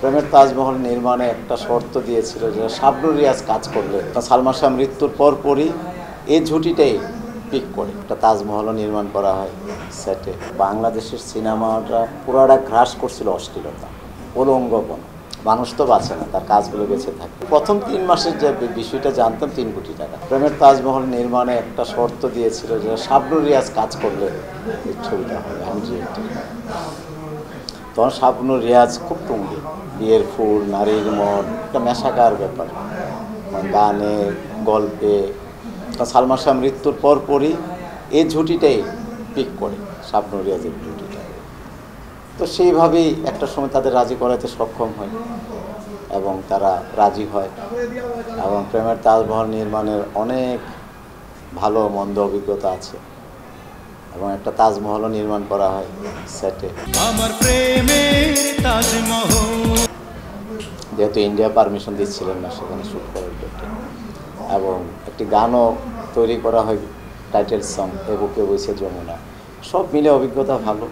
প্রেমের তাজমহল নির্মাণে একটা শর্ত দিয়েছিল যে শাবনুর রিয়াজ কাজ করলে সালমান শাহ মৃত্যুর পরপরই এই ঝুঁটিটাই পিক করে একটা তাজমহলও নির্মাণ করা হয় সেটে। বাংলাদেশের সিনেমাটা পুরাটা গ্রাস করছিল অশ্লীলতা, উলঙ্গপন। মানুষ তো বাঁচে না, তার কাজগুলো বেঁচে থাকে। প্রথম 3 মাসের যে বিষয়টা জানতাম 3 কোটি টাকা। প্রেমের তাজমহল নির্মাণে একটা শর্ত দিয়েছিল যে শাবনুর রিয়াজ কাজ করলে এই ছবিটা হবে। আমি ডিরেক্টর, তখন শাবনুর রিয়াজ খুব টুঙ্গি, বিয়ের ফুল, নারীর মন, একটা মেশাকার ব্যাপার, গানে গল্পে। সালমান শাহ মৃত্যুর পরপরই এই ঝুঁটিটাই পিক করে, শাবনুর রিয়াজের ঝুঁটিটা। তো সেইভাবেই একটা সময় তাদের রাজি করাতে সক্ষম হয় এবং তারা রাজি হয় এবং প্রেমের তাজমহল নির্মাণের অনেক ভালো মন্দ অভিজ্ঞতা আছে এবং একটা তাজমহলও নির্মাণ করা হয় সেটে। আমার প্রেমের তাজমহল, যেহেতু ইন্ডিয়া পারমিশন দিচ্ছিলেন না সেখানে শ্যুট করার ক্ষেত্রে, এবং একটি গানও তৈরি করা হয়, টাইটেল সং এ বুকে বইছে যমুনা। সব মিলে অভিজ্ঞতা ভালো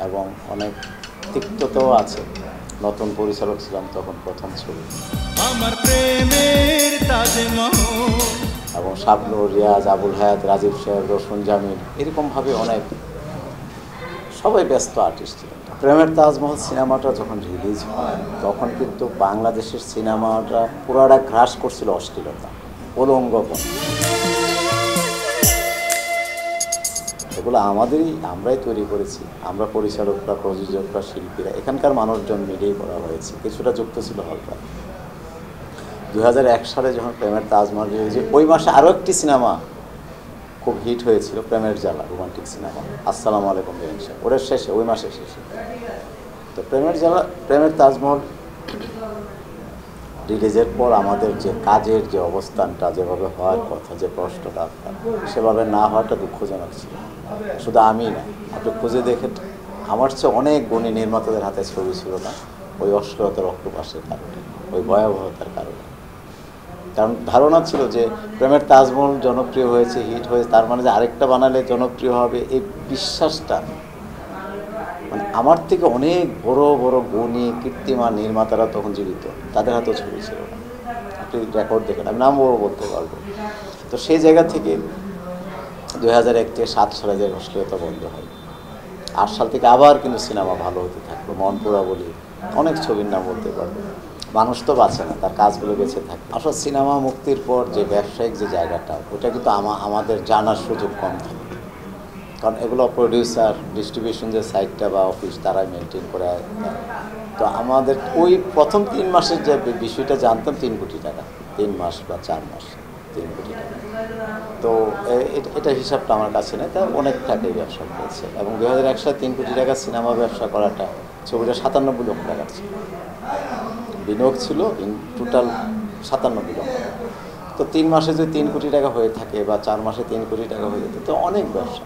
এবং অনেক তিক্ততাও আছে। নতুন পরিচালক ছিলাম তখন, প্রথম ছবি। আমার প্রেমের তাজমহল এবং শাবনুর রিয়াজ, আবুল হায়াত, রাজীব সাহেব, রোশন জামিল, এরকমভাবে অনেক সবাই ব্যস্ত আর্টিস্ট ছিলেন। প্রেমের তাজমহল সিনেমাটা যখন রিলিজ হয় তখন কিন্তু বাংলাদেশের সিনেমাটা পুরাটা গ্রাস করছিল অশ্লীলতা, উলঙ্গপন। এগুলো আমরাই তৈরি করেছি, আমরা পরিচালকরা, প্রযোজকরা, শিল্পীরা, এখানকার মানুষজন মিলেই করা হয়েছে। কিছুটা যুক্ত ছিল হালকা। 2001 সালে যখন প্রেমের তাজমহল রিলিজ, ওই মাসে আরও একটি সিনেমা খুব হিট হয়েছিল, প্রেমের জ্বালা, রোমান্টিক সিনেমা, আসসালামু আলাইকুম বেহেনশা। ওটার শেষে, ওই মাসের শেষে। তো প্রেমের তাজমহল রিলিজের পর আমাদের যে কাজের যে অবস্থানটা যেভাবে হওয়ার কথা, যে প্রশ্নটা সেভাবে না হওয়াটা দুঃখজনক ছিল। শুধু আমি না, আপনি খুঁজে দেখেন, আমার চেয়ে অনেক গুণী নির্মাতাদের হাতে ছবি ছিল না ওই অশ্লীলতার অক্টোপাসের কারণে, ওই ভয়াবহতার কারণে। কারণ ধারণা ছিল যে প্রেমের তাজমহল জনপ্রিয় হয়েছে, হিট হয়েছে, তার মানে যে আরেকটা বানালে জনপ্রিয় হবে, এই বিশ্বাসটা, মানে আমার থেকে অনেক বড় বড় গুণী কীর্তিমান নির্মাতারা তখন জীবিত, তাদের হাতেও ছবি ছিল না। আপনি রেকর্ড দেখেন, আমি নাম বলতে পারবো। তো সেই জায়গা থেকে 2001 থেকে 7 সালে যে অশ্লীলতা বন্ধ হয়, 8 সাল থেকে আবার কিন্তু সিনেমা ভালো হতে থাকলো। মনপুরা বলি, অনেক ছবির নাম বলতে পারবো। মানুষ তো বাঁচে না, তার কাজগুলো বেঁচে থাকে। আসলে সিনেমা মুক্তির পর যে ব্যবসায়িক যে জায়গাটা, ওটা কিন্তু আমাদের জানার সুযোগ কম থাকে, কারণ এগুলো প্রডিউসার, ডিস্ট্রিবিউশন যে সাইটটা বা অফিস, তারাই মেনটেন করে। তো আমাদের ওই প্রথম 3 মাসের যে বিষয়টা জানতাম 3 কোটি টাকা, 3 মাস বা 4 মাস 3 কোটি টাকা। তো এটা হিসাবটা আমার কাছে নেই, তা অনেক টাকাই ব্যবসা করেছে। এবং 2001 সালে 3 কোটি টাকা সিনেমা ব্যবসা করাটা, ছবিটা 97 লক্ষ টাকার ছিল, বিনিয়োগ ছিল টোটাল 97 লক্ষ। তো 3 মাসে যদি 3 কোটি টাকা হয়ে থাকে বা 4 মাসে 3 কোটি টাকা হয়ে যেত, তো অনেক ব্যবসা।